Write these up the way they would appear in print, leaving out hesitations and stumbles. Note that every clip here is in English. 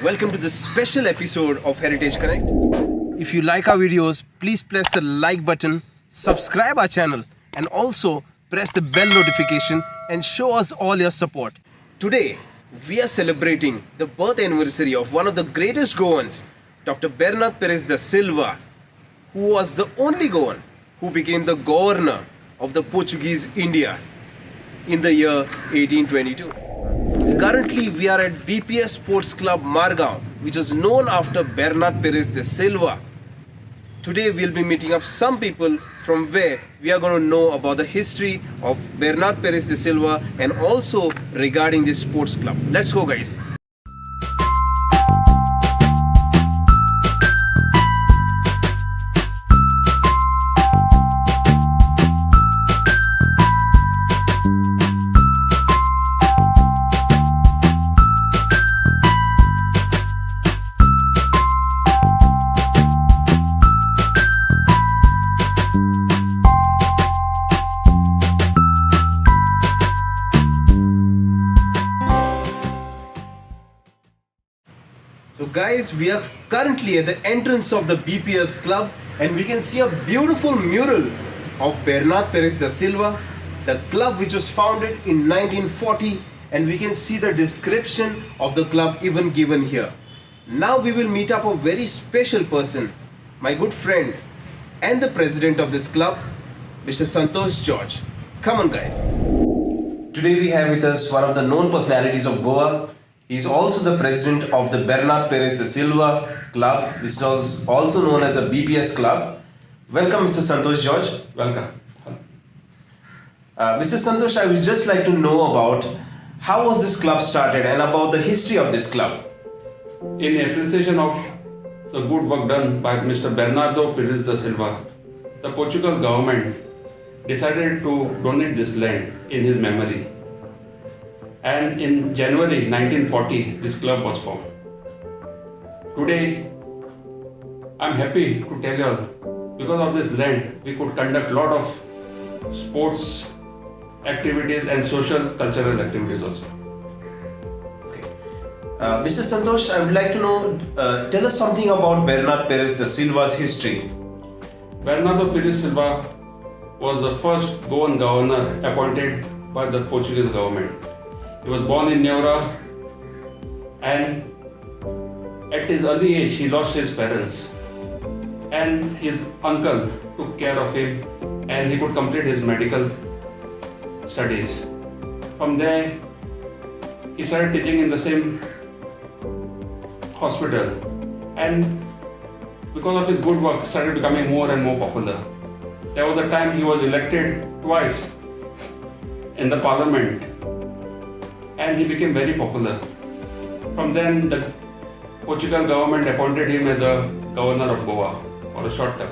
Welcome to this special episode of Heritage Connect. If you like our videos, please press the like button, subscribe our channel, and also press the bell notification and show us all your support. Today, we are celebrating the birth anniversary of one of the greatest Goans, Dr. Bernat Perez da Silva, who was the only Goan who became the governor of the Portuguese India in the year 1822. Currently, we are at BPS Sports Club Margao, which is known after Bernat Perez da Silva. Today, we'll be meeting up some people from where we are going to know about the history of Bernat Perez da Silva and also regarding this sports club. Let's go, guys. So guys, we are currently at the entrance of the BPS club and we can see a beautiful mural of Bernat Perez da Silva, the club which was founded in 1940, and we can see the description of the club even given here. Now we will meet up a very special person, my good friend and the president of this club, Mr. Santosh George. Come on, guys. Today we have with us one of the known personalities of Goa. He is also the president of the Bernat Perez da Silva Club, which is also known as the BPS Club. Welcome, Mr. Santosh George. Welcome. Mr. Santosh, I would just like to know about how was this club started and about the history of this club. In appreciation of the good work done by Mr. Bernardo Perez da Silva, the Portugal government decided to donate this land in his memory. And in January 1940, this club was formed. Today, I'm happy to tell you all, because of this land, we could conduct a lot of sports activities and social cultural activities also. Okay. Mr. Santosh, I would like to know, tell us something about Bernat Perez da Silva's history. Bernardo Perez Silva was the first Goan governor appointed by the Portuguese government. He was born in Neura, and at his early age he lost his parents, and his uncle took care of him and he could complete his medical studies. From there he started teaching in the same hospital, and because of his good work started becoming more and more popular. There was a time he was elected twice in the parliament and he became very popular. From then, the Portugal government appointed him as a governor of Goa for a short term.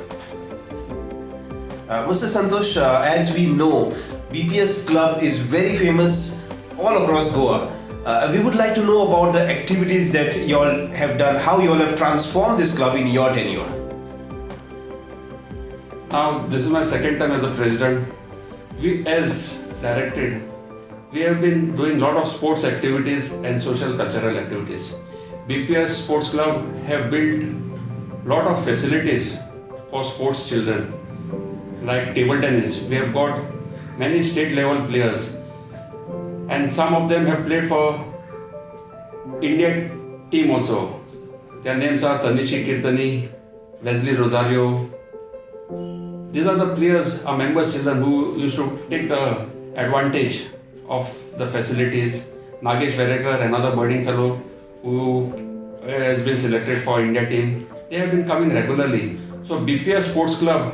Mr. Santosh, as we know, BPS Club is very famous all across Goa. We would like to know about the activities that you all have done, how you all have transformed this club in your tenure. Now, this is my second time as a president. We, as directed, we have been doing a lot of sports activities and social cultural activities. BPS Sports Club have built a lot of facilities for sports children, like table tennis. We have got many state level players, and some of them have played for Indian team also. Their names are Tanishi Kirtani, Wesley Rosario. These are the players, our members' children, who used to take the advantage of the facilities. Nagesh Verekar, another birding fellow who has been selected for India team, they have been coming regularly. So BPS Sports Club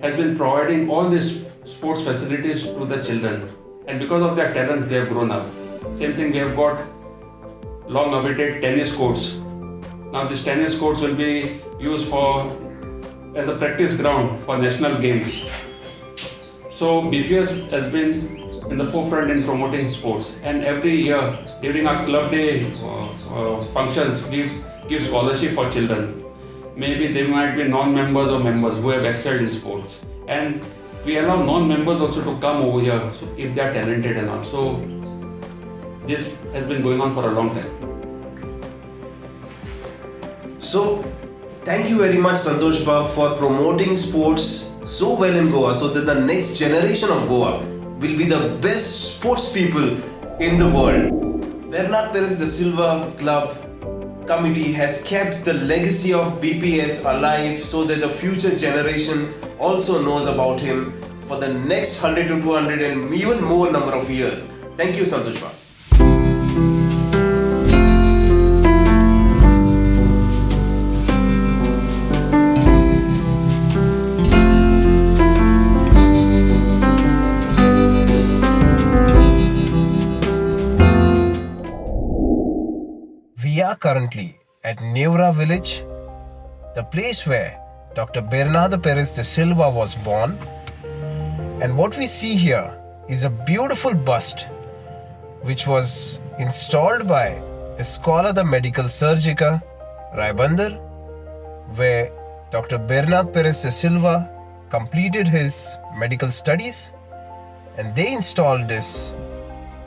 has been providing all these sports facilities to the children, and because of their talents they have grown up. Same thing, we have got long awaited tennis courts. Now these tennis courts will be used as a practice ground for national games. So BPS has been in the forefront in promoting sports, and every year during our club day functions we give scholarship for children. Maybe they might be non-members or members who have excelled in sports, and we allow non-members also to come over here if they are talented and all. So this has been going on for a long time. So, thank you very much, Santosh Bab, for promoting sports so well in Goa so that the next generation of Goa will be the best sports people in the world. Bernat Perez da Silva Club Committee has kept the legacy of BPS alive so that the future generation also knows about him for the next 100 to 200 and even more number of years. Thank you, Santosh Bab. We are currently at Neura village, the place where Dr. Bernardo Perez de Silva was born. And what we see here is a beautiful bust which was installed by Escola da Medical Surgica, Raibandar, where Dr. Bernardo Perez de Silva completed his medical studies, and they installed this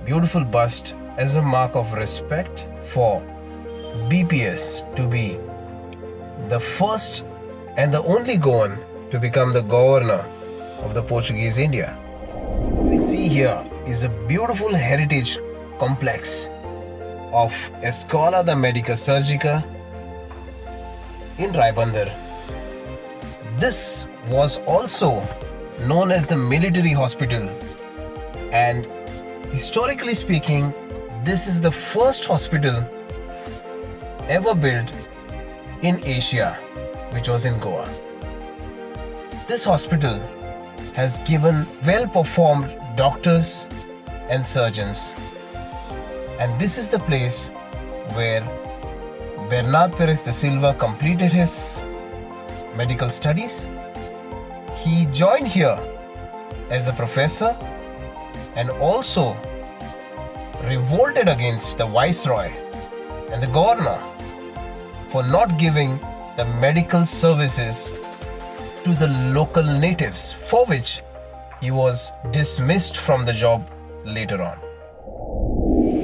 beautiful bust as a mark of respect for BPS to be the first and the only Goan to become the governor of the Portuguese India. What we see here is a beautiful heritage complex of Escola da Medica Surgica in Raibandar. This was also known as the military hospital, and historically speaking, this is the first hospital ever built in Asia, which was in Goa. This hospital has given well-performed doctors and surgeons, and this is the place where Bernardo Perez de Silva completed his medical studies. He joined here as a professor and also revolted against the viceroy and the governor for not giving the medical services to the local natives, for which he was dismissed from the job later on.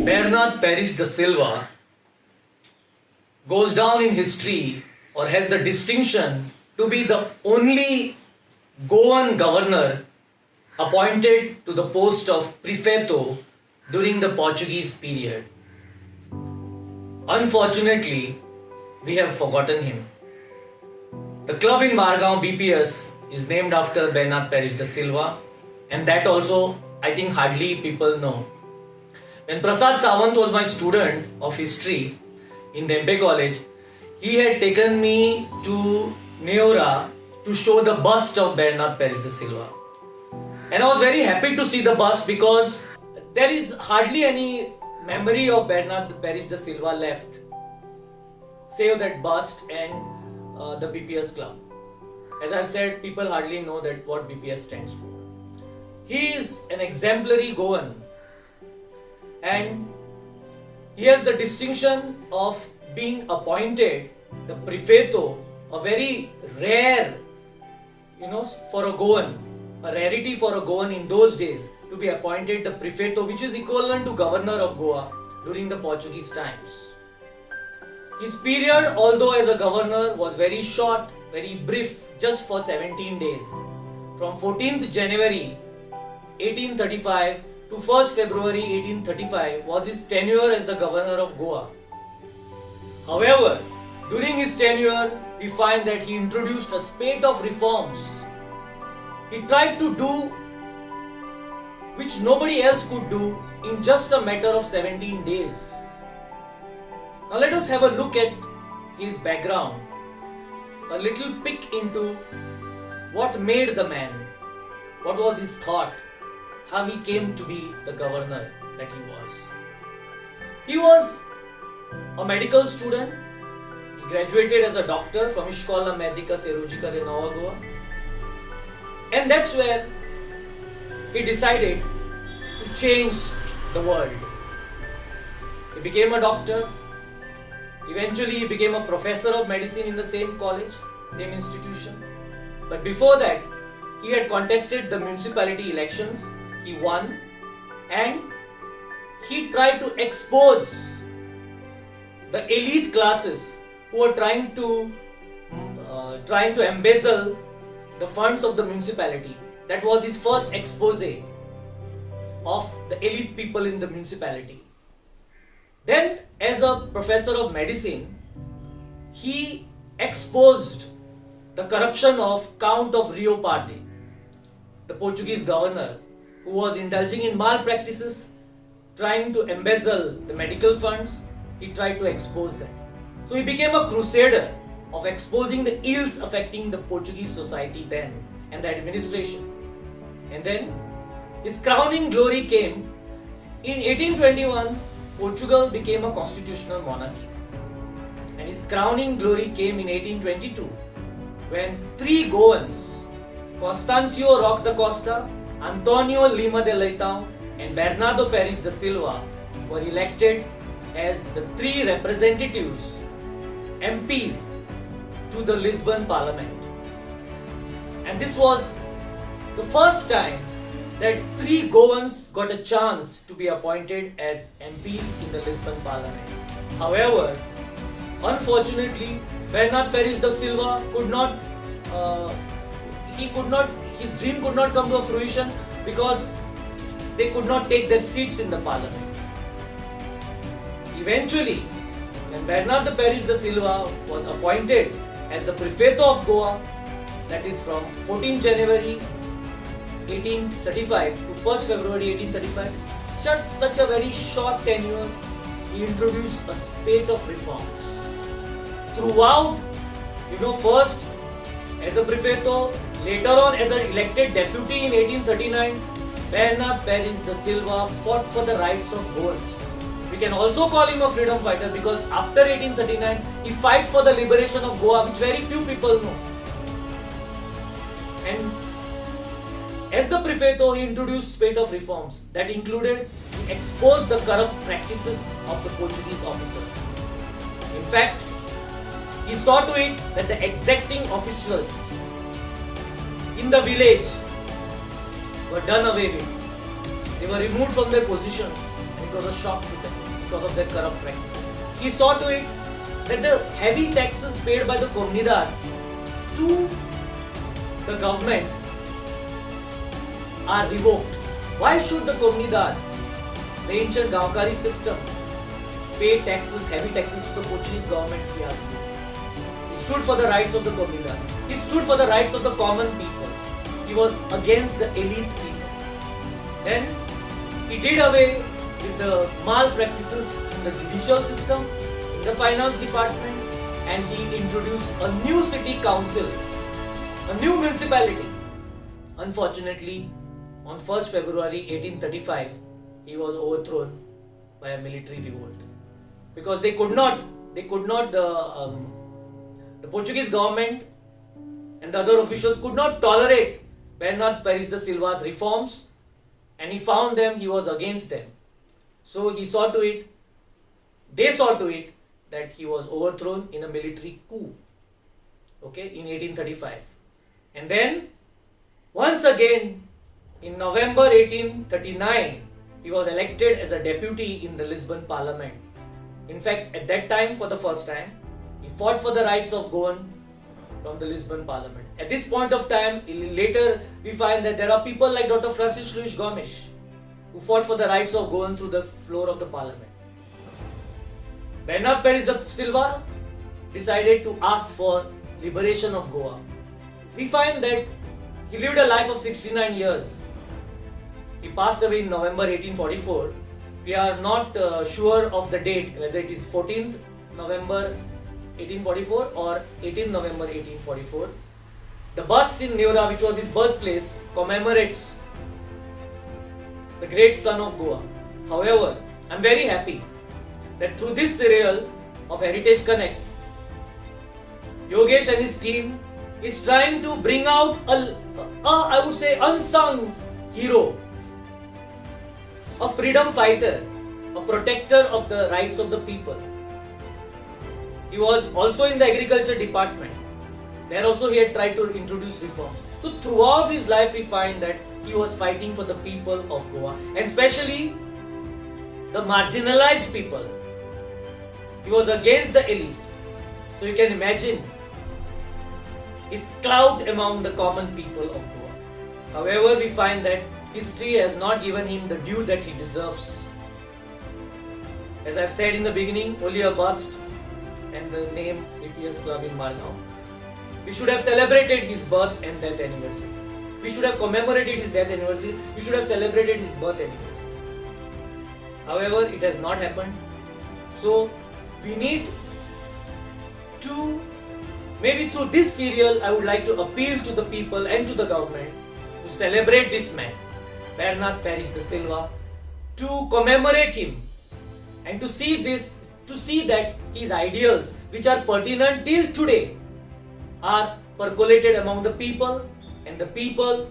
Bernardo Perez da Silva goes down in history, or has the distinction to be the only Goan governor appointed to the post of prefeito during the Portuguese period. Unfortunately, we have forgotten him. The club in Margao, BPS, is named after Bernardo Perez da Silva, and that also I think hardly people know. When Prasad Sawant was my student of history in Dempe College, he had taken me to Neura to show the bust of Bernardo Perez da Silva. And I was very happy to see the bust because there is hardly any memory of Bernardo Perez da Silva left, save that bust and the BPS club. As I've said, people hardly know that what BPS stands for. He is an exemplary Goan, and he has the distinction of being appointed the prefeito, a very rare, for a Goan, a rarity for a Goan in those days to be appointed the prefeito, which is equivalent to governor of Goa during the Portuguese times. His period, although as a governor, was very short, very brief, just for 17 days. From 14th January 1835 to 1st February 1835 was his tenure as the governor of Goa. However, during his tenure, we find that he introduced a spate of reforms. He tried to do which nobody else could do in just a matter of 17 days. Now let us have a look at his background, a little peek into what made the man, what was his thought, how he came to be the governor that he was. He was a medical student. He graduated as a doctor from Escola Médica Cirúrgica de Nova Goa, and that's where he decided to change the world. He became a doctor. Eventually, he became a professor of medicine in the same college, same institution. But before that, he had contested the municipality elections. He won, and he tried to expose the elite classes who were trying to embezzle the funds of the municipality. That was his first expose of the elite people in the municipality. Then, as a professor of medicine, he exposed the corruption of Count of Rio Pardo, the Portuguese governor, who was indulging in malpractices, trying to embezzle the medical funds. He tried to expose them. So he became a crusader of exposing the ills affecting the Portuguese society then and the administration. And then his crowning glory came in 1821. Portugal became a constitutional monarchy, and his crowning glory came in 1822 when three Goans, Constancio Roque da Costa, Antonio Lima de Leitão, and Bernardo Pérez da Silva, were elected as the three representatives, MPs, to the Lisbon Parliament. And this was the first time that three Goans got a chance to be appointed as MPs in the Lisbon Parliament. However, unfortunately, Bernardo Pérez da Silva his dream could not come to fruition because they could not take their seats in the Parliament. Eventually, when Bernardo Pérez da Silva was appointed as the Prefeito of Goa, that is from 14 January 1835 to 1st February 1835, such a very short tenure, he introduced a spate of reforms. Throughout, first as a Prefeito, later on as an elected deputy in 1839, Bernardo Pérez da Silva fought for the rights of Goans. We can also call him a freedom fighter because after 1839, he fights for the liberation of Goa, which very few people know. And as the Prefeito, he introduced spate of reforms that included to expose the corrupt practices of the Portuguese officers. In fact, he saw to it that the exacting officials in the village were done away with. They were removed from their positions, and it was a shock to them because of their corrupt practices. He saw to it that the heavy taxes paid by the Comunidade to the government are revoked. Why should the Comunidade, the ancient Gaonkari system, pay taxes, heavy taxes to the Portuguese government? He stood for the rights of the Comunidade. He stood for the rights of the common people. He was against the elite people. Then he did away with the malpractices in the judicial system, in the finance department, and he introduced a new city council, a new municipality. Unfortunately, on 1st February 1835, he was overthrown by a military revolt because the Portuguese government and the other officials could not tolerate Bernardo Pérez da Silva's reforms, and he found he was against them. So they saw to it that he was overthrown in a military coup, in 1835. And then, once again, in November 1839, he was elected as a deputy in the Lisbon Parliament. In fact, at that time, for the first time, he fought for the rights of Goan from the Lisbon Parliament. At this point of time, later we find that there are people like Dr. Francis Luis Gomes who fought for the rights of Goan through the floor of the Parliament. Bernardo Pérez da Silva decided to ask for liberation of Goa. We find that he lived a life of 69 years. He passed away in November 1844. We are not sure of the date, whether it is 14th November 1844 or 18th November 1844. The bust in Neora, which was his birthplace, commemorates the great son of Goa. However, I am very happy that through this serial of Heritage Connect, Yogesh and his team is trying to bring out I would say unsung hero, a freedom fighter, a protector of the rights of the people. He was also in the agriculture department. There also he had tried to introduce reforms. So throughout his life we find that he was fighting for the people of Goa, and especially the marginalized people. He was against the elite. So you can imagine his clout among the common people of Goa. However, we find that history has not given him the due that he deserves. As I've said in the beginning, only a bust and the name BPS Club in Margao. We should have celebrated his birth and death anniversaries. We should have commemorated his death anniversary. We should have celebrated his birth anniversary. However, it has not happened. So, we need to, maybe through this serial, I would like to appeal to the people and to the government to celebrate this man, Bernard Parish da Silva, to commemorate him and to see that his ideals, which are pertinent till today, are percolated among the people, and the people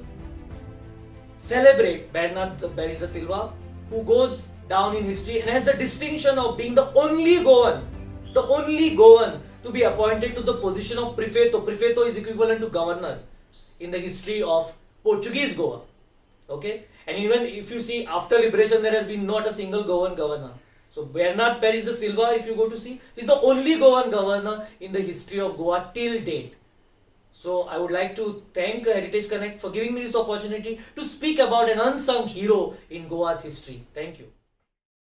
celebrate Bernard Parish da Silva, who goes down in history and has the distinction of being the only Goan to be appointed to the position of prefeito. Prefeito is equivalent to governor in the history of Portuguese Goa. Okay, and even if you see after liberation, there has been not a single Goan governor. So Bernard Parish da Silva, if you go to see, is the only Goan governor in the history of Goa till date. So I would like to thank Heritage Connect for giving me this opportunity to speak about an unsung hero in Goa's history. Thank you.